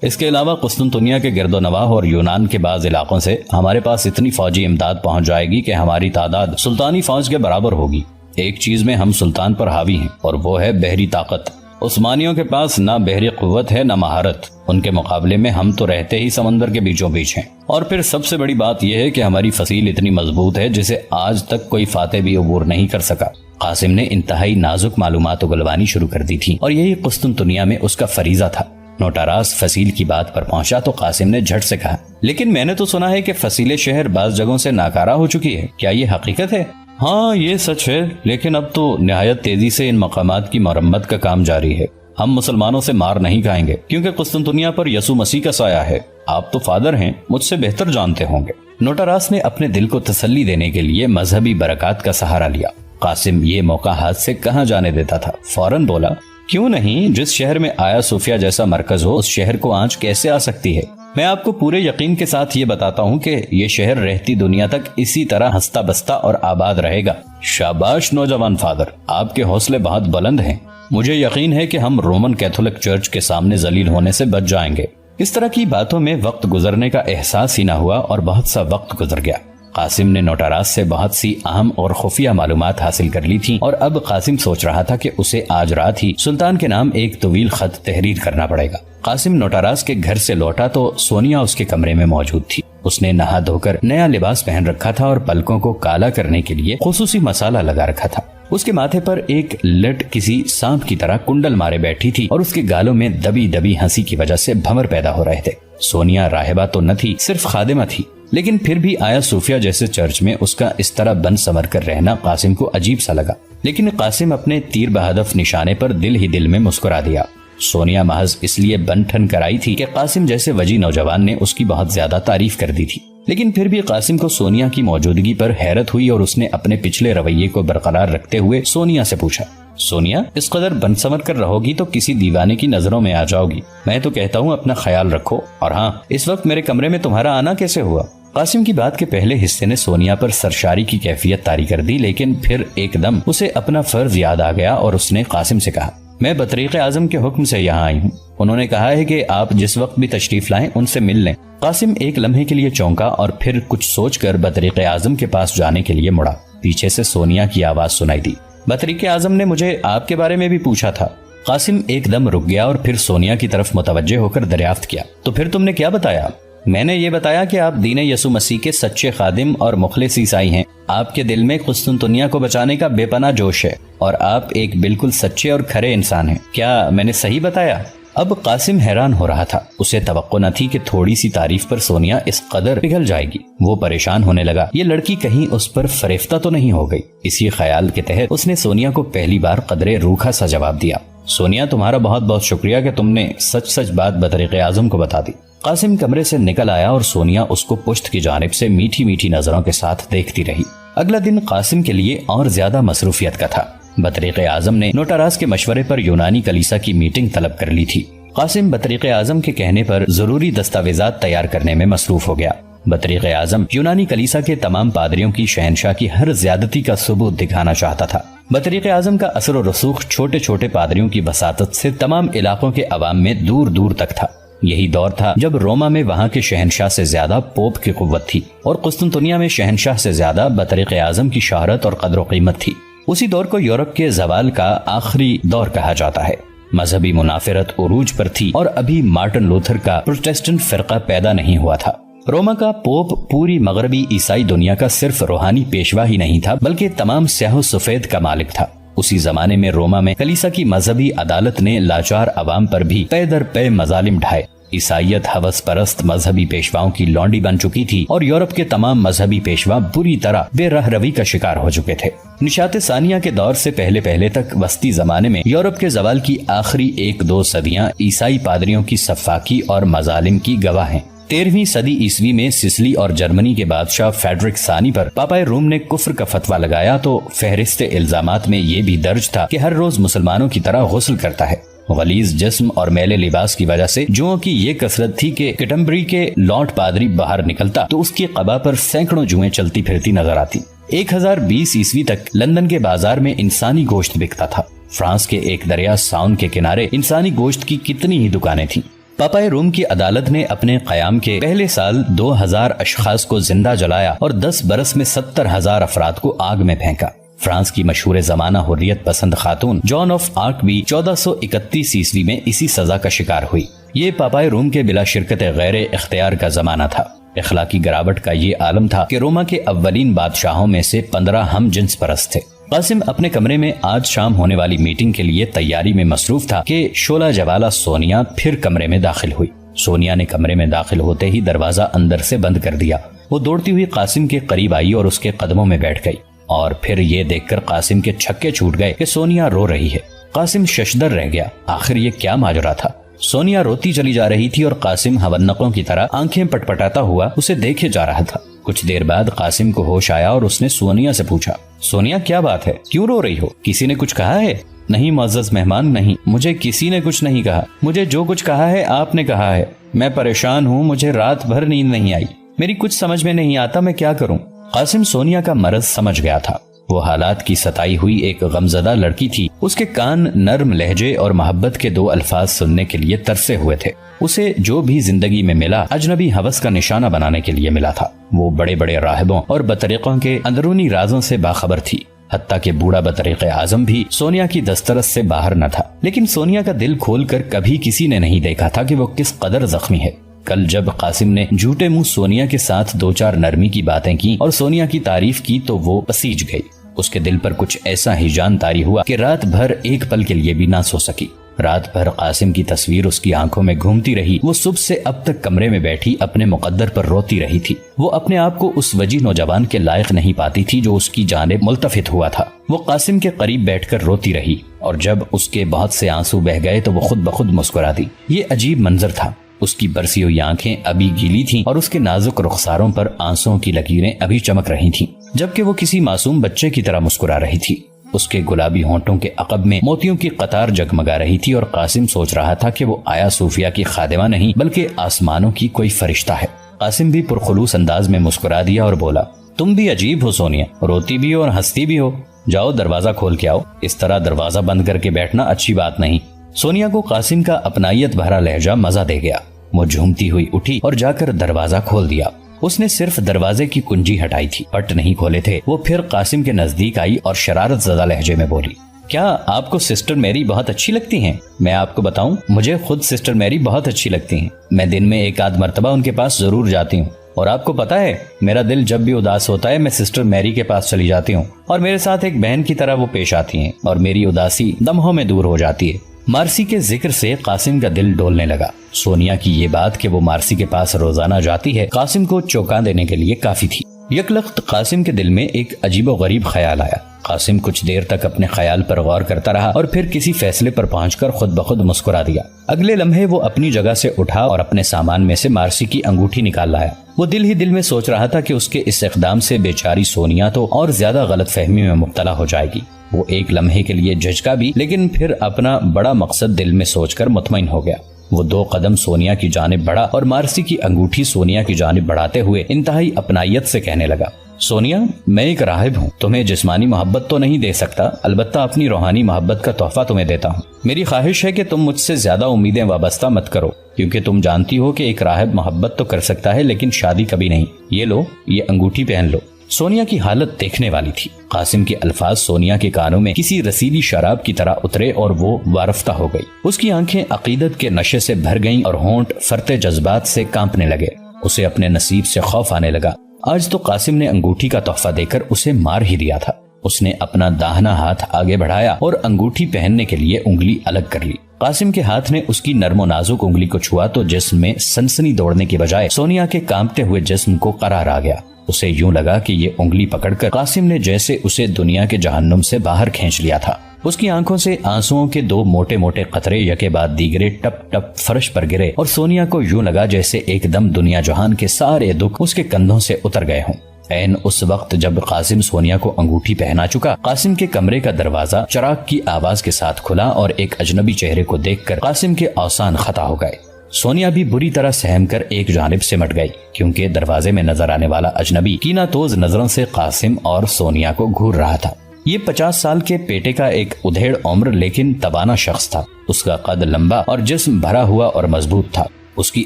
اس کے علاوہ قسطنطنیہ کے گرد و نواح اور یونان کے بعض علاقوں سے ہمارے پاس اتنی فوجی امداد پہنچ جائے گی کہ ہماری تعداد سلطانی فوج کے برابر ہوگی۔ ایک چیز میں ہم سلطان پر حاوی ہیں اور وہ ہے بحری طاقت۔ عثمانیوں کے پاس نہ بحری قوت ہے نہ مہارت، ان کے مقابلے میں ہم تو رہتے ہی سمندر کے بیچوں بیچ ہیں۔ اور پھر سب سے بڑی بات یہ ہے کہ ہماری فصیل اتنی مضبوط ہے جسے آج تک کوئی فاتح بھی عبور نہیں کر سکا۔ قاسم نے انتہائی نازک معلومات اگلوانی شروع کر دی تھی اور یہی قسطنطنیہ میں اس کا فریضہ تھا۔ نوٹاراس فصیل کی بات پر پہنچا تو قاسم نے جھٹ سے کہا، لیکن میں نے تو سنا ہے کہ فصیل شہر بعض جگہوں سے ناکارہ ہو چکی ہے، کیا یہ حقیقت ہے؟ ہاں یہ سچ ہے، لیکن اب تو نہایت تیزی سے ان مقامات کی مرمت کا کام جاری ہے۔ ہم مسلمانوں سے مار نہیں کھائیں گے کیونکہ قسطنطنیہ پر یسوع مسیح کا سایہ ہے۔ آپ تو فادر ہیں، مجھ سے بہتر جانتے ہوں گے۔ نوٹاراس نے اپنے دل کو تسلی دینے کے لیے مذہبی برکات کا سہارا لیا۔ قاسم یہ موقع ہاتھ سے کہاں جانے دیتا تھا، فوراً بولا، کیوں نہیں؟ جس شہر میں آیا صوفیہ جیسا مرکز ہو، اس شہر کو آنچ کیسے آ سکتی ہے؟ میں آپ کو پورے یقین کے ساتھ یہ بتاتا ہوں کہ یہ شہر رہتی دنیا تک اسی طرح ہنستا بستا اور آباد رہے گا۔ شاباش نوجوان فادر، آپ کے حوصلے بہت بلند ہیں۔ مجھے یقین ہے کہ ہم رومن کیتھولک چرچ کے سامنے ذلیل ہونے سے بچ جائیں گے۔ اس طرح کی باتوں میں وقت گزرنے کا احساس ہی نہ ہوا اور بہت سا وقت گزر گیا۔ قاسم نے نوٹاراس سے بہت سی اہم اور خفیہ معلومات حاصل کر لی تھیں اور اب قاسم سوچ رہا تھا کہ اسے آج رات ہی سلطان کے نام ایک طویل خط تحریر کرنا پڑے گا۔ قاسم نوٹاراس کے گھر سے لوٹا تو سونیا اس کے کمرے میں موجود تھی۔ اس نے نہا دھو کر نیا لباس پہن رکھا تھا اور پلکوں کو کالا کرنے کے لیے خصوصی مسالہ لگا رکھا تھا۔ اس کے ماتھے پر ایک لٹ کسی سانپ کی طرح کنڈل مارے بیٹھی تھی اور اس کے گالوں میں دبی دبی ہنسی کی وجہ سے بھمر پیدا ہو رہے تھے۔ سونیا راہبہ تو نہ تھی، صرف خادمہ تھی، لیکن پھر بھی آیا صوفیہ جیسے چرچ میں اس کا اس طرح بن سمر کر رہنا قاسم کو عجیب سا لگا، لیکن قاسم اپنے تیر بہدف نشانے پر دل ہی دل میں مسکرا دیا۔ سونیا محض اس لیے بن ٹھن کر آئی تھی کہ قاسم جیسے وجی نوجوان نے اس کی بہت زیادہ تعریف کر دی تھی، لیکن پھر بھی قاسم کو سونیا کی موجودگی پر حیرت ہوئی اور اس نے اپنے پچھلے رویے کو برقرار رکھتے ہوئے سونیا سے پوچھا، سونیا اس قدر بن سمر کر رہو گی تو کسی دیوانے کی نظروں میں آ جاؤ گی۔ میں تو کہتا ہوں اپنا خیال رکھو، اور ہاں اس وقت میرے کمرے میں تمہارا آنا کیسے ہوا؟ قاسم کی بات کے پہلے حصے نے سونیا پر سرشاری کی کیفیت طاری کر دی، لیکن پھر ایک دم اسے اپنا فرض یاد آ گیا اور اس نے قاسم سے کہا، میں بطریق اعظم کے حکم سے یہاں آئی ہوں، انہوں نے کہا ہے کہ آپ جس وقت بھی تشریف لائیں ان سے مل لیں۔ قاسم ایک لمحے کے لیے چونکا اور پھر کچھ سوچ کر بطریق اعظم کے پاس جانے کے لیے مڑا۔ پیچھے سے سونیا کی آواز سنائی دی، بطریق اعظم نے مجھے آپ کے بارے میں بھی پوچھا تھا۔ قاسم ایک دم رک گیا اور پھر سونیا کی طرف متوجہ ہو کر دریافت کیا، تو پھر تم نے کیا بتایا؟ میں نے یہ بتایا کہ آپ دین یسوع مسیح کے سچے خادم اور مخلص عیسائی ہیں، آپ کے دل میں قسطنطنیہ کو بچانے کا بے پناہ جوش ہے اور آپ ایک بالکل سچے اور کھرے انسان ہیں۔ کیا میں نے صحیح بتایا؟ اب قاسم حیران ہو رہا تھا، اسے توقع نہ تھی کہ تھوڑی سی تعریف پر سونیا اس قدر پگھل جائے گی۔ وہ پریشان ہونے لگا، یہ لڑکی کہیں اس پر فریفتہ تو نہیں ہو گئی۔ اسی خیال کے تحت اس نے سونیا کو پہلی بار قدرے روکھا سا جواب دیا، سونیا تمہارا بہت بہت شکریہ کہ تم نے سچ سچ بات بطریق اعظم کو بتا دی۔ قاسم کمرے سے نکل آیا اور سونیا اس کو پشت کی جانب سے میٹھی میٹھی نظروں کے ساتھ دیکھتی رہی۔ اگلا دن قاسم کے لیے اور زیادہ مصروفیت کا تھا۔ بطریق اعظم نے نوٹاراس کے مشورے پر یونانی کلیسا کی میٹنگ طلب کر لی تھی۔ قاسم بطریق اعظم کے کہنے پر ضروری دستاویزات تیار کرنے میں مصروف ہو گیا۔ بطریق اعظم یونانی کلیسا کے تمام پادریوں کی شہنشاہ کی ہر زیادتی کا ثبوت دکھانا چاہتا تھا۔ بطریق اعظم کا اثر و رسوخ چھوٹے چھوٹے پادریوں کی بساطت سے تمام علاقوں کے عوام میں دور دور تک تھا۔ یہی دور تھا جب روما میں وہاں کے شہنشاہ سے زیادہ پوپ کی قوت تھی اور قسطنطنیہ میں شہنشاہ سے زیادہ بطریق اعظم کی شہرت اور قدر و قیمت تھی۔ اسی دور کو یورپ کے زوال کا آخری دور کہا جاتا ہے۔ مذہبی منافرت عروج پر تھی اور ابھی مارٹن لوتھر کا پروٹسٹنٹ فرقہ پیدا نہیں ہوا تھا۔ روما کا پوپ پوری مغربی عیسائی دنیا کا صرف روحانی پیشوا ہی نہیں تھا بلکہ تمام سیاہ و سفید کا مالک تھا۔ اسی زمانے میں روما میں کلیسا کی مذہبی عدالت نے لاچار عوام پر بھی پے در پے مظالم ڈھائے۔ عیسائیت ہوس پرست مذہبی پیشواؤں کی لونڈی بن چکی تھی اور یورپ کے تمام مذہبی پیشوا بری طرح بے رہ روی کا شکار ہو چکے تھے۔ نشاط ثانیہ کے دور سے پہلے تک وسطی زمانے میں یورپ کے زوال کی آخری 1-2 صدیاں عیسائی پادریوں کی سفاکی اور مظالم کی گواہ ہیں۔ 13ویں صدی عیسوی میں سسلی اور جرمنی کے بادشاہ فیڈرک ثانی پر پاپائے روم نے کفر کا فتویٰ لگایا تو فہرست الزامات میں یہ بھی درج تھا کہ ہر روز مسلمانوں کی طرح غسل کرتا ہے۔ غلیظ جسم اور میلے لباس کی وجہ سے جوؤں کی یہ کثرت تھی کہ کٹمبری کے لارڈ پادری باہر نکلتا تو اس کی قبا پر سینکڑوں جوئیں چلتی پھرتی نظر آتی۔ 1020 عیسوی تک لندن کے بازار میں انسانی گوشت بکتا تھا۔ فرانس کے ایک دریا ساؤن کے کنارے انسانی گوشت کی کتنی ہی دکانیں تھیں۔ پاپائے روم کی عدالت نے اپنے قیام کے پہلے سال 2000 اشخاص کو زندہ جلایا اور 10 برس میں 70,000 افراد کو آگ میں پھینکا۔ فرانس کی مشہور زمانہ حریت پسند خاتون جان آف آرک بھی 1431 عیسوی میں اسی سزا کا شکار ہوئی۔ یہ پاپائے روم کے بلا شرکت غیر اختیار کا زمانہ تھا۔ اخلاقی گراوٹ کا یہ عالم تھا کہ روما کے اولین بادشاہوں میں سے 15 ہم جنس پرست تھے۔ قاسم اپنے کمرے میں آج شام ہونے والی میٹنگ کے لیے تیاری میں مصروف تھا کہ شعلہ جوالہ سونیا پھر کمرے میں داخل ہوئی۔ سونیا نے کمرے میں داخل ہوتے ہی دروازہ اندر سے بند کر دیا۔ وہ دوڑتی ہوئی قاسم کے قریب آئی اور اس کے قدموں میں بیٹھ گئی، اور پھر یہ دیکھ کر قاسم کے چھکے چھوٹ گئے کہ سونیا رو رہی ہے۔ قاسم ششدر رہ گیا، آخر یہ کیا ماجرا تھا؟ سونیا روتی چلی جا رہی تھی اور قاسم ہونقوں کی طرح آنکھیں پٹپٹاتا ہوا اسے دیکھے جا رہا تھا۔ کچھ دیر بعد قاسم کو ہوش آیا اور اس نے سونیا سے پوچھا، سونیا کیا بات ہے، کیوں رو رہی ہو؟ کسی نے کچھ کہا ہے؟ نہیں معزز مہمان، نہیں، مجھے کسی نے کچھ نہیں کہا۔ مجھے جو کچھ کہا ہے آپ نے کہا ہے۔ میں پریشان ہوں، مجھے رات بھر نیند نہیں آئی، میری کچھ سمجھ میں نہیں آتا، میں کیا کروں؟ قاسم سونیا کا مرض سمجھ گیا تھا۔ وہ حالات کی ستائی ہوئی ایک غمزدہ لڑکی تھی۔ اس کے کان نرم لہجے اور محبت کے 2 الفاظ سننے کے لیے ترسے ہوئے تھے۔ اسے جو بھی زندگی میں ملا اجنبی ہوس کا نشانہ بنانے کے لیے ملا تھا۔ وہ بڑے بڑے راہبوں اور بطریقوں کے اندرونی رازوں سے باخبر تھی، حتیٰ کہ بوڑھا بطریق اعظم بھی سونیا کی دسترس سے باہر نہ تھا۔ لیکن سونیا کا دل کھول کر کبھی کسی نے نہیں دیکھا تھا کہ وہ کس قدر زخمی ہے۔ کل جب قاسم نے جھوٹے منہ سونیا کے ساتھ 2-4 نرمی کی باتیں کی اور سونیا کی تعریف کی تو وہ پسیج گئی۔ اس کے دل پر کچھ ایسا ہی جان طاری ہوا کہ رات بھر ایک پل کے لیے بھی نہ سو سکی۔ رات بھر قاسم کی تصویر اس کی آنکھوں میں گھومتی رہی۔ وہ صبح سے اب تک کمرے میں بیٹھی اپنے مقدر پر روتی رہی تھی۔ وہ اپنے آپ کو اس وجی نوجوان کے لائق نہیں پاتی تھی جو اس کی جانب ملتفت ہوا تھا۔ وہ قاسم کے قریب بیٹھ کر روتی رہی، اور جب اس کے بہت سے آنسو بہ گئے تو وہ خود بخود مسکرا دی۔ یہ عجیب منظر تھا۔ اس کی برسی ہوئی آنکھیں ابھی گیلی تھیں اور اس کے نازک رخساروں پر آنسوؤں کی لکیریں ابھی چمک رہی تھیں، جبکہ وہ کسی معصوم بچے کی طرح مسکرا رہی تھی۔ اس کے گلابی ہونٹوں کے عقب میں موتیوں کی قطار جگمگا رہی تھی، اور قاسم سوچ رہا تھا کہ وہ آیا صوفیہ کی خادمہ نہیں بلکہ آسمانوں کی کوئی فرشتہ ہے۔ قاسم بھی پرخلوص انداز میں مسکرا دیا اور بولا، تم بھی عجیب ہو سونیا، روتی بھی ہو اور ہنستی بھی ہو۔ جاؤ دروازہ کھول کے آؤ، اس طرح دروازہ بند کر کے بیٹھنا اچھی بات نہیں۔ سونیا کو قاسم کا اپنائیت بھرا لہجہ مزہ دے گیا۔ وہ جھومتی ہوئی اٹھی اور جا کر دروازہ کھول دیا۔ اس نے صرف دروازے کی کنجی ہٹائی تھی، پٹ نہیں کھولے تھے۔ وہ پھر قاسم کے نزدیک آئی اور شرارت زدہ لہجے میں بولی، کیا آپ کو سسٹر میری بہت اچھی لگتی ہیں؟ میں آپ کو بتاؤں، مجھے خود سسٹر میری بہت اچھی لگتی ہیں۔ میں دن میں 1-8 مرتبہ ان کے پاس ضرور جاتی ہوں، اور آپ کو پتا ہے میرا دل جب بھی اداس ہوتا ہے میں سسٹر میری کے پاس چلی جاتی ہوں، اور میرے ساتھ ایک بہن کی طرح وہ پیش آتی ہیں، اور میری اداسی لمحوں میں دور ہو جاتی ہے۔ مارسی کے ذکر سے قاسم کا دل ڈولنے لگا۔ سونیا کی یہ بات کہ وہ مارسی کے پاس روزانہ جاتی ہے قاسم کو چونکا دینے کے لیے کافی تھی۔ یکلخت قاسم کے دل میں ایک عجیب و غریب خیال آیا۔ قاسم کچھ دیر تک اپنے خیال پر غور کرتا رہا اور پھر کسی فیصلے پر پہنچ کر خود بخود مسکرا دیا۔ اگلے لمحے وہ اپنی جگہ سے اٹھا اور اپنے سامان میں سے مارسی کی انگوٹھی نکال لایا۔ وہ دل ہی دل میں سوچ رہا تھا کہ اس کے اس اقدام سے بیچاری سونیا تو اور زیادہ غلط فہمی میں مبتلا ہو جائے گی۔ وہ ایک لمحے کے لیے جھجکا بھی، لیکن پھر اپنا بڑا مقصد دل میں سوچ کر مطمئن ہو گیا۔ وہ 2 قدم سونیا کی جانب بڑھا اور مارسی کی انگوٹھی سونیا کی جانب بڑھاتے ہوئے انتہائی اپنائیت سے کہنے لگا، سونیا، میں ایک راہب ہوں، تمہیں جسمانی محبت تو نہیں دے سکتا، البتہ اپنی روحانی محبت کا تحفہ تمہیں دیتا ہوں۔ میری خواہش ہے کہ تم مجھ سے زیادہ امیدیں وابستہ مت کرو، کیونکہ تم جانتی ہو کہ ایک راہب محبت تو کر سکتا ہے لیکن شادی کبھی نہیں۔ یہ لو، یہ انگوٹھی پہن لو۔ سونیا کی حالت دیکھنے والی تھی۔ قاسم کے الفاظ سونیا کے کانوں میں کسی رسیلی شراب کی طرح اترے اور وہ وارفتہ ہو گئی۔ اس کی آنکھیں عقیدت کے نشے سے بھر گئیں اور ہونٹ فرتے جذبات سے کانپنے لگے۔ اسے اپنے نصیب سے خوف آنے لگا۔ آج تو قاسم نے انگوٹھی کا تحفہ دے کر اسے مار ہی دیا تھا۔ اس نے اپنا داہنا ہاتھ آگے بڑھایا اور انگوٹھی پہننے کے لیے انگلی الگ کر لی۔ قاسم کے ہاتھ نے اس کی نرم و نازک انگلی کو چھوا تو جسم میں سنسنی دوڑنے کی بجائے سونیا کے کانپتے ہوئے جسم کو قرار آ گیا۔ اسے یوں لگا کہ یہ انگلی پکڑ کر قاسم نے جیسے اسے دنیا کے جہنم سے باہر کھینچ لیا تھا۔ اس کی آنکھوں سے آنسوؤں کے 2 موٹے موٹے قطرے یکے بعد دیگرے ٹپ ٹپ فرش پر گرے اور سونیا کو یوں لگا جیسے ایک دم دنیا جہان کے سارے دکھ اس کے کندھوں سے اتر گئے ہوں۔ عین اس وقت جب قاسم سونیا کو انگوٹھی پہنا چکا، قاسم کے کمرے کا دروازہ چراغ کی آواز کے ساتھ کھلا اور ایک اجنبی چہرے کو دیکھ کر قاسم کے اوسان خطا ہو گئے۔ سونیا بھی بری طرح سہم کر ایک جانب سمٹ گئی، کیونکہ دروازے میں نظر آنے والا اجنبی کینہ توز نظروں سے قاسم اور سونیا کو گھور رہا تھا۔ یہ 50 سال کے پیٹے کا ایک ادھیڑ عمر لیکن توانا شخص تھا۔ اس کا قد لمبا اور جسم بھرا ہوا اور مضبوط تھا۔ اس کی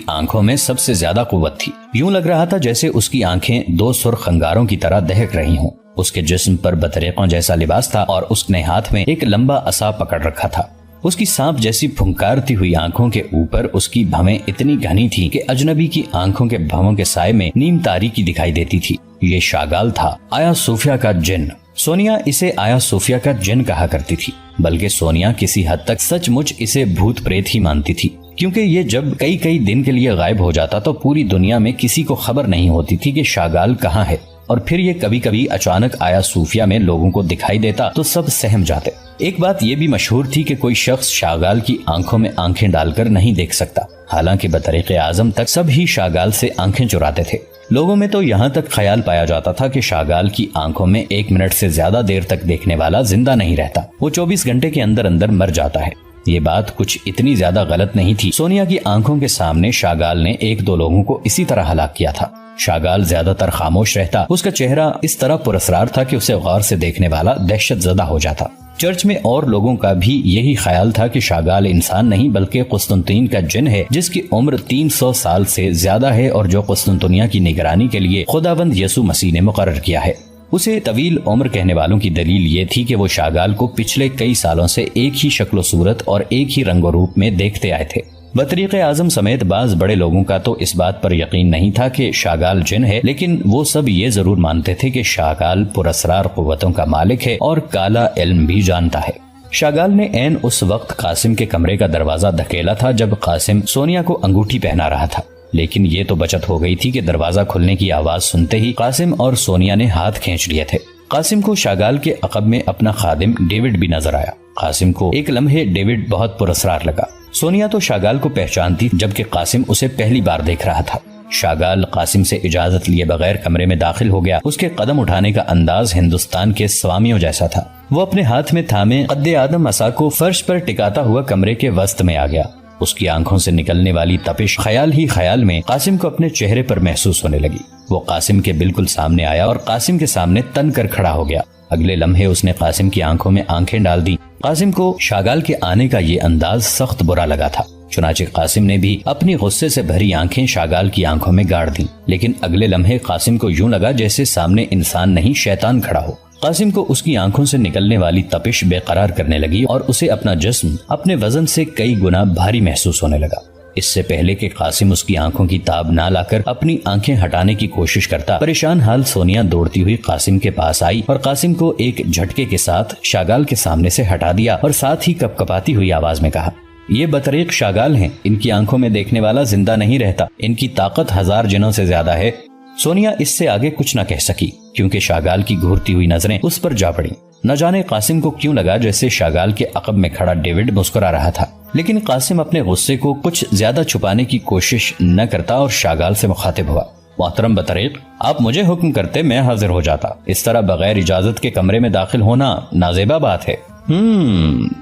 آنکھوں میں سب سے زیادہ قوت تھی، یوں لگ رہا تھا جیسے اس کی آنکھیں 2 سرخ انگاروں کی طرح دہک رہی ہوں۔ اس کے جسم پر بطریقوں جیسا لباس تھا اور اس نے ہاتھ میں ایک لمبا عصا پکڑ رکھا تھا۔ اس کی سانپ جیسی پھنکارتی ہوئی آنکھوں کے اوپر اس کی بھویں اتنی گھنی تھی کہ اجنبی کی آنکھوں کے بھووں کے سائے میں نیم تاریکی دکھائی دیتی تھی۔ یہ شاگال تھا، آیا صوفیہ کا جن۔ سونیا اسے آیا صوفیہ کا جن کہا کرتی تھی، بلکہ سونیا کسی حد تک سچ مچ اسے بھوت پریت ہی مانتی تھی، کیونکہ یہ جب کئی دن کے لیے غائب ہو جاتا تو پوری دنیا میں کسی کو خبر نہیں ہوتی تھی کہ شاگال کہاں ہے، اور پھر یہ کبھی اچانک آیا صوفیہ میں لوگوں کو دکھائی دیتا تو سب سہم جاتے۔ ایک بات یہ بھی مشہور تھی کہ کوئی شخص شاگال کی آنکھوں میں آنکھیں ڈال کر نہیں دیکھ سکتا، حالانکہ بطریق اعظم تک سب ہی شاگال سے آنکھیں چراتے تھے۔ لوگوں میں تو یہاں تک خیال پایا جاتا تھا کہ شاگال کی آنکھوں میں 1 منٹ سے زیادہ دیر تک دیکھنے والا زندہ نہیں رہتا، وہ 24 گھنٹے کے اندر مر جاتا ہے۔ یہ بات کچھ اتنی زیادہ غلط نہیں تھی۔ سونیا کی آنکھوں کے سامنے شاگال نے 1-2 لوگوں کو اسی طرح ہلاک کیا تھا۔ شاگال زیادہ تر خاموش رہتا، اس کا چہرہ اس طرح پراسرار تھا کہ اسے غور سے دیکھنے والا دہشت زدہ ہو جاتا۔ چرچ میں اور لوگوں کا بھی یہی خیال تھا کہ شاگال انسان نہیں بلکہ قسطنطین کا جن ہے، جس کی عمر 300 سال سے زیادہ ہے اور جو قسطنطنیہ کی نگرانی کے لیے خداوند یسوع مسیح نے مقرر کیا ہے۔ اسے طویل عمر کہنے والوں کی دلیل یہ تھی کہ وہ شاگال کو پچھلے کئی سالوں سے ایک ہی شکل و صورت اور ایک ہی رنگ و روپ میں دیکھتے آئے تھے۔ بطریق اعظم سمیت بعض بڑے لوگوں کا تو اس بات پر یقین نہیں تھا کہ شاگال جن ہے، لیکن وہ سب یہ ضرور مانتے تھے کہ شاگال پراسرار قوتوں کا مالک ہے اور کالا علم بھی جانتا ہے۔ شاگال نے عین اس وقت قاسم کے کمرے کا دروازہ دھکیلا تھا جب قاسم سونیا کو انگوٹھی پہنا رہا تھا، لیکن یہ تو بچت ہو گئی تھی کہ دروازہ کھلنے کی آواز سنتے ہی قاسم اور سونیا نے ہاتھ کھینچ لیے تھے۔ قاسم کو شاگال کے عقب میں اپنا خادم ڈیوڈ بھی نظر آیا۔ قاسم کو ایک لمحے ڈیوڈ بہت پراسرار لگا۔ سونیا تو شاگال کو پہچانتی جبکہ قاسم اسے پہلی بار دیکھ رہا تھا۔ شاگال قاسم سے اجازت لیے بغیر کمرے میں داخل ہو گیا۔ اس کے قدم اٹھانے کا انداز ہندوستان کے سوامیوں جیسا تھا۔ وہ اپنے ہاتھ میں تھامے قد آدم عصا کو فرش پر ٹکاتا ہوا کمرے کے وسط میں آ گیا۔ اس کی آنکھوں سے نکلنے والی تپش خیال ہی خیال میں قاسم کو اپنے چہرے پر محسوس ہونے لگی۔ وہ قاسم کے بالکل سامنے آیا اور قاسم کے سامنے تن کر کھڑا ہو گیا۔ اگلے لمحے اس نے قاسم کی آنکھوں میں آنکھیں ڈال دی۔ قاسم کو شاگال کے آنے کا یہ انداز سخت برا لگا تھا، چنانچہ قاسم نے بھی اپنی غصے سے بھری آنکھیں شاگال کی آنکھوں میں گاڑ دیں، لیکن اگلے لمحے قاسم کو یوں لگا جیسے سامنے انسان نہیں شیطان کھڑا ہو۔ قاسم کو اس کی آنکھوں سے نکلنے والی تپش بے قرار کرنے لگی اور اسے اپنا جسم اپنے وزن سے کئی گنا بھاری محسوس ہونے لگا۔ اس سے پہلے کہ قاسم اس کی آنکھوں کی تاب نہ لا کر اپنی آنکھیں ہٹانے کی کوشش کرتا، پریشان حال سونیا دوڑتی ہوئی قاسم کے پاس آئی اور قاسم کو ایک جھٹکے کے ساتھ شاگال کے سامنے سے ہٹا دیا اور ساتھ ہی کپکپاتی ہوئی آواز میں کہا، یہ بطریق شاگال ہیں، ان کی آنکھوں میں دیکھنے والا زندہ نہیں رہتا، ان کی طاقت 1000 جنوں سے زیادہ ہے۔ سونیا اس سے آگے کچھ نہ کہہ سکی کیونکہ شاگال کی گھورتی ہوئی نظریں اس پر جا پڑیں۔ نہ جانے قاسم کو کیوں لگا جیسے شاگال کے عقب میں کھڑا ڈیوڈ مسکرا رہا تھا، لیکن قاسم اپنے غصے کو کچھ زیادہ چھپانے کی کوشش نہ کرتا اور شاگال سے مخاطب ہوا، محترم بطریق، آپ مجھے حکم کرتے میں حاضر ہو جاتا، اس طرح بغیر اجازت کے کمرے میں داخل ہونا نازیبا بات ہے۔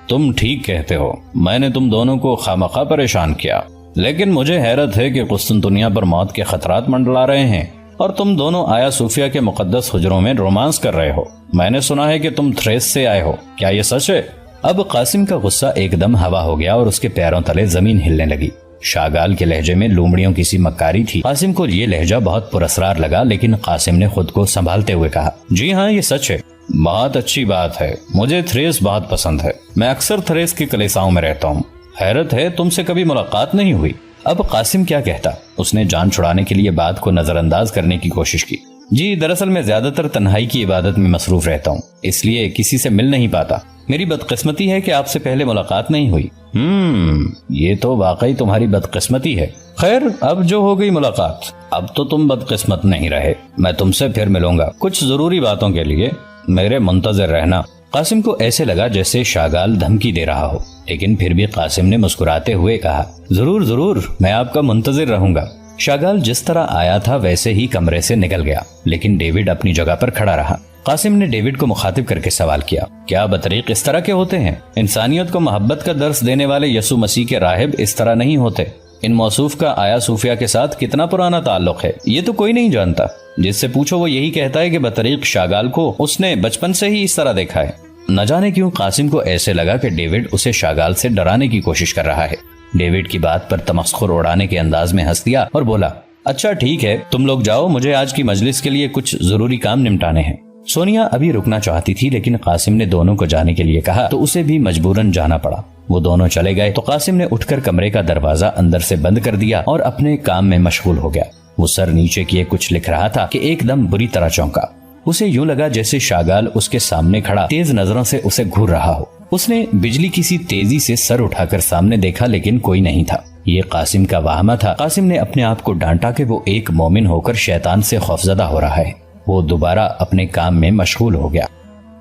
تم ٹھیک کہتے ہو، میں نے تم دونوں کو خامخواہ پریشان کیا، لیکن مجھے حیرت ہے کہ قسطنطنیہ پر موت کے خطرات منڈلا رہے ہیں اور تم دونوں آیا صوفیہ کے مقدس حجروں میں رومانس کر رہے ہو۔ میں نے سنا ہے کہ تم تھریس سے آئے ہو، کیا یہ سچ ہے؟ اب قاسم کا غصہ ایک دم ہوا ہو گیا اور اس کے پیروں تلے زمین ہلنے لگی۔ شاگال کے لہجے میں لومڑیوں کی سی مکاری تھی۔ قاسم کو یہ لہجہ بہت پراسرار لگا، لیکن قاسم نے خود کو سنبھالتے ہوئے کہا، جی ہاں یہ سچ ہے۔ بہت اچھی بات ہے، مجھے تھریس بہت پسند ہے، میں اکثر تھریس کی کلیساؤں میں رہتا ہوں۔ حیرت ہے تم سے کبھی ملاقات نہیں ہوئی۔ اب قاسم کیا کہتا؟ اس نے جان چھڑانے کے لیے بات کو نظر انداز کرنے کی کوشش کی۔ جی دراصل میں زیادہ تر تنہائی کی عبادت میں مصروف رہتا ہوں، اس لیے کسی سے مل نہیں پاتا۔ میری بدقسمتی ہے کہ آپ سے پہلے ملاقات نہیں ہوئی۔ یہ تو واقعی تمہاری بدقسمتی ہے۔ خیر اب جو ہو گئی ملاقات، اب تو تم بدقسمت نہیں رہے، میں تم سے پھر ملوں گا کچھ ضروری باتوں کے لیے، میرے منتظر رہنا۔ قاسم کو ایسے لگا جیسے شاگال دھمکی دے رہا ہو، لیکن پھر بھی قاسم نے مسکراتے ہوئے کہا، ضرور ضرور، میں آپ کا منتظر رہوں گا۔ شاگال جس طرح آیا تھا ویسے ہی کمرے سے نکل گیا، لیکن ڈیوڈ اپنی جگہ پر کھڑا رہا۔ قاسم نے ڈیوڈ کو مخاطب کر کے سوال کیا، کیا بطریق اس طرح کے ہوتے ہیں؟ انسانیت کو محبت کا درس دینے والے یسوع مسیح کے راہب اس طرح نہیں ہوتے۔ ان موصوف کا آیا صوفیہ کے ساتھ کتنا پرانا تعلق ہے یہ تو کوئی نہیں جانتا. جس سے پوچھو وہ یہی کہتا ہے کہ بطریق شاگال کو اس نے بچپن سے ہی اس طرح دیکھا ہے. نہ جانے کیوں قاسم کو ایسے لگا کہ ڈیوڈ اسے شاگال سے ڈرانے کی کوشش کر رہا ہے. ڈیوڈ کی بات پر تمسخر اڑانے کے انداز میں ہنس دیا اور بولا اچھا ٹھیک ہے تم لوگ جاؤ, مجھے آج کی مجلس کے لیے کچھ ضروری کام نمٹانے ہیں. سونیا ابھی رکنا چاہتی تھی لیکن قاسم نے دونوں کو جانے کے لیے کہا تو اسے بھی مجبوراً جانا پڑا. وہ دونوں چلے گئے تو قاسم نے اٹھ کر کمرے کا دروازہ اندر سے بند کر دیا اور اپنے کام میں مشغول ہو گیا. وہ سر نیچے کیے کچھ لکھ رہا تھا کہ ایک دم بری طرح چونکا. اسے یوں لگا جیسے شاگال اس کے سامنے کھڑا تیز نظروں سے اسے گھور رہا ہو. اس نے بجلی کی سی تیزی سے سر اٹھا کر سامنے دیکھا لیکن کوئی نہیں تھا. یہ قاسم کا وہمہ تھا. قاسم نے اپنے آپ کو ڈانٹا کہ وہ ایک مومن ہو کر شیطان سے خوفزدہ ہو رہا ہے. وہ دوبارہ اپنے کام میں مشغول ہو گیا.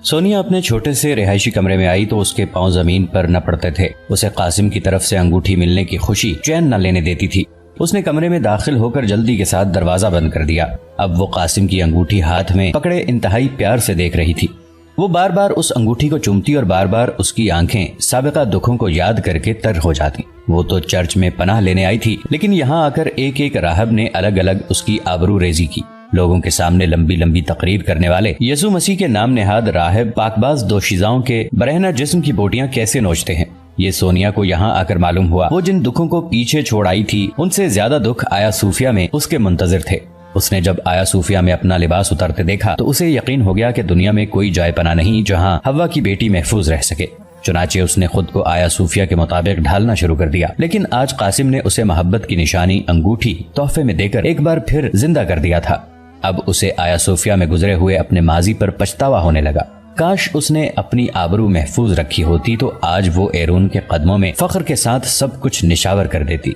سونیا اپنے چھوٹے سے رہائشی کمرے میں آئی تو اس کے پاؤں زمین پر نہ پڑتے تھے. اسے قاسم کی طرف سے انگوٹھی ملنے کی خوشی چین نہ لینے دیتی تھی. اس نے کمرے میں داخل ہو کر جلدی کے ساتھ دروازہ بند کر دیا. اب وہ قاسم کی انگوٹھی ہاتھ میں پکڑے انتہائی پیار سے دیکھ رہی تھی. وہ بار بار اس انگوٹھی کو چومتی اور بار بار اس کی آنکھیں سابقہ دکھوں کو یاد کر کے تر ہو جاتی. وہ تو چرچ میں پناہ لینے آئی تھی لیکن یہاں آ کر ایک ایک راہب نے الگ الگ اس کی آبرو ریزی کی. لوگوں کے سامنے لمبی لمبی تقریر کرنے والے یسوع مسیح کے نام نہاد راہب پاکباز دوشیزاؤں کے برہنہ جسم کی بوٹیاں کیسے نوچتے ہیں یہ سونیا کو یہاں آ کر معلوم ہوا. وہ جن دکھوں کو پیچھے چھوڑ آئی تھی ان سے زیادہ دکھ آیا صوفیہ میں اس کے منتظر تھے. اس نے جب آیا صوفیہ میں اپنا لباس اترتے دیکھا تو اسے یقین ہو گیا کہ دنیا میں کوئی جائے پناہ نہیں جہاں حوا کی بیٹی محفوظ رہ سکے. چنانچہ اس نے خود کو آیا صوفیہ کے مطابق ڈھالنا شروع کر دیا. لیکن آج قاسم نے اسے محبت کی نشانی انگوٹھی تحفے میں دے کر ایک بار پھر زندہ کر دیا تھا. اب اسے آیا صوفیہ میں گزرے ہوئے اپنے ماضی پر پچھتاوا ہونے لگا. کاش اس نے اپنی آبرو محفوظ رکھی ہوتی تو آج وہ ایرون کے قدموں میں فخر کے ساتھ سب کچھ نشاور کر دیتی.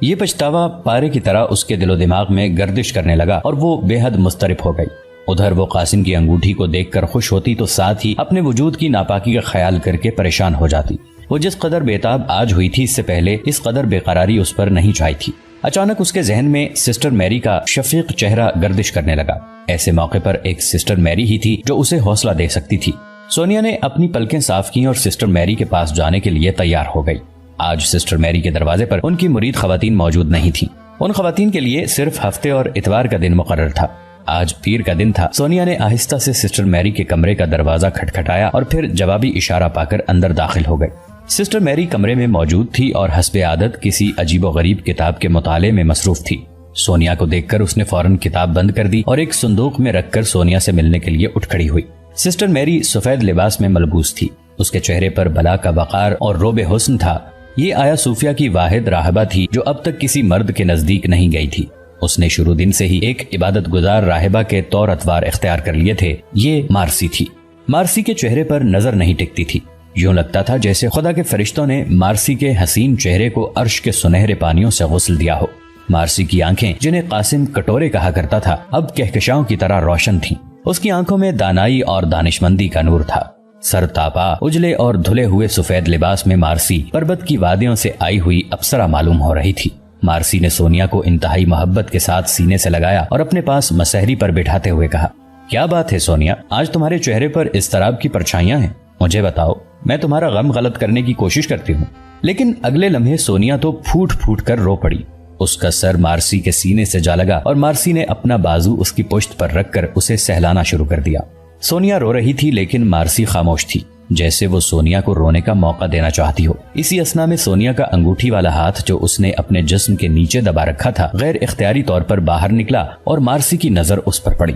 یہ پچھتاوا پارے کی طرح اس کے دل و دماغ میں گردش کرنے لگا اور وہ بے حد مضطرب ہو گئی. ادھر وہ قاسم کی انگوٹھی کو دیکھ کر خوش ہوتی تو ساتھ ہی اپنے وجود کی ناپاکی کا خیال کر کے پریشان ہو جاتی. وہ جس قدر بےتاب آج ہوئی تھی اس سے پہلے اس قدر بے قراری اس پر نہیں چھائی تھی. اچانک اس کے ذہن میں سسٹر میری کا شفیق چہرہ گردش کرنے لگا. ایسے موقع پر ایک سسٹر میری ہی تھی جو اسے حوصلہ دے سکتی تھی. سونیا نے اپنی پلکیں صاف کی اور سسٹر میری کے پاس جانے کے لیے تیار ہو گئی. آج سسٹر میری کے دروازے پر ان کی مرید خواتین موجود نہیں تھیں. ان خواتین کے لیے صرف ہفتے اور اتوار کا دن مقرر تھا. آج پیر کا دن تھا. سونیا نے آہستہ سے سسٹر میری کے کمرے کا دروازہ کھٹکھٹایا اور پھر جوابی اشارہ پا کر اندر داخل ہو گئی. سسٹر میری کمرے میں موجود تھی اور حسب عادت کسی عجیب و غریب کتاب کے مطالعے میں مصروف تھی. سونیا کو دیکھ کر اس نے فوراً کتاب بند کر دی اور ایک صندوق میں رکھ کر سونیا سے ملنے کے لیے اٹھ کھڑی ہوئی. سسٹر میری سفید لباس میں ملبوس تھی. اس کے چہرے پر بلا کا وقار اور روب حسن تھا. یہ آیا صوفیہ کی واحد راہبہ تھی جو اب تک کسی مرد کے نزدیک نہیں گئی تھی. اس نے شروع دن سے ہی ایک عبادت گزار راہبہ کے طور اتوار اختیار کر لیے تھے. یہ مارسی تھی. مارسی کے چہرے پر نظر نہیں ٹکتی تھی. یوں لگتا تھا جیسے خدا کے فرشتوں نے مارسی کے حسین چہرے کو عرش کے سنہرے پانیوں سے غسل دیا ہو. مارسی کی آنکھیں جنہیں قاسم کٹورے کہا کرتا تھا اب کہکشاؤں کی طرح روشن تھیں. اس کی آنکھوں میں دانائی اور دانشمندی کا نور تھا. سر تاپا اجلے اور دھلے ہوئے سفید لباس میں مارسی پربت کی وادیوں سے آئی ہوئی اپسرا معلوم ہو رہی تھی. مارسی نے سونیا کو انتہائی محبت کے ساتھ سینے سے لگایا اور اپنے پاس مسحری پر بٹھاتے ہوئے کہا کیا بات ہے سونیا, آج تمہارے چہرے پر اضطراب کی پرچھائیاں ہیں. مجھے بتاؤ, میں تمہارا غم غلط کرنے کی کوشش کرتی ہوں. لیکن اگلے لمحے سونیا تو پھوٹ پھوٹ کر رو پڑی. اس کا سر مارسی کے سینے سے جا لگا اور مارسی نے اپنا بازو اس کی پشت پر رکھ کر اسے سہلانا شروع کر دیا. سونیا رو رہی تھی لیکن مارسی خاموش تھی, جیسے وہ سونیا کو رونے کا موقع دینا چاہتی ہو. اسی اثنا میں سونیا کا انگوٹھی والا ہاتھ جو اس نے اپنے جسم کے نیچے دبا رکھا تھا غیر اختیاری طور پر باہر نکلا اور مارسی کی نظر اس پر پڑی.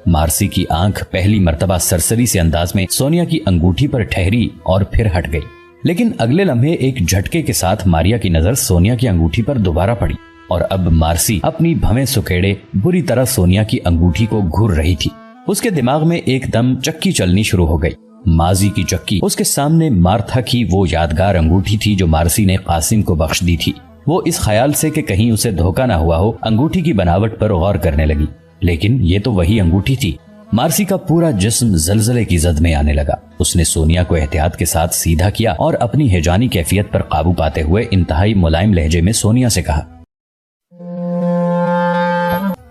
مارسی کی آنکھ پہلی مرتبہ سرسری سے انداز میں سونیا کی انگوٹھی پر ٹھہری اور پھر ہٹ گئی. لیکن اگلے لمحے ایک جھٹکے کے ساتھ ماریا کی نظر سونیا کی انگوٹھی پر دوبارہ پڑی اور اب مارسی اپنی بھویں سکیڑے بری طرح سونیا کی انگوٹھی کو گھور رہی تھی. اس کے دماغ میں ایک دم چکی چلنی شروع ہو گئی. ماضی کی چکی اس کے سامنے مارتھا کی وہ یادگار انگوٹھی تھی جو مارسی نے قاسم کو بخش دی تھی. وہ اس خیال سے کہ کہیں اسے دھوکہ نہ ہوا ہو انگوٹھی کی بناوٹ پر غور کرنے لگی. لیکن یہ تو وہی انگوٹھی تھی. مارسی کا پورا جسم زلزلے کی زد میں آنے لگا. اس نے سونیا کو احتیاط کے ساتھ سیدھا کیا اور اپنی ہیجانی کیفیت پر قابو پاتے ہوئے انتہائی ملائم لہجے میں سونیا سے کہا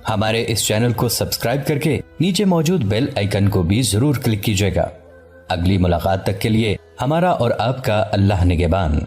ہمارے اس چینل کو سبسکرائب کر کے نیچے موجود بیل آئیکن کو بھی ضرور کلک کیجیے گا. اگلی ملاقات تک کے لیے ہمارا اور آپ کا اللہ نگہبان.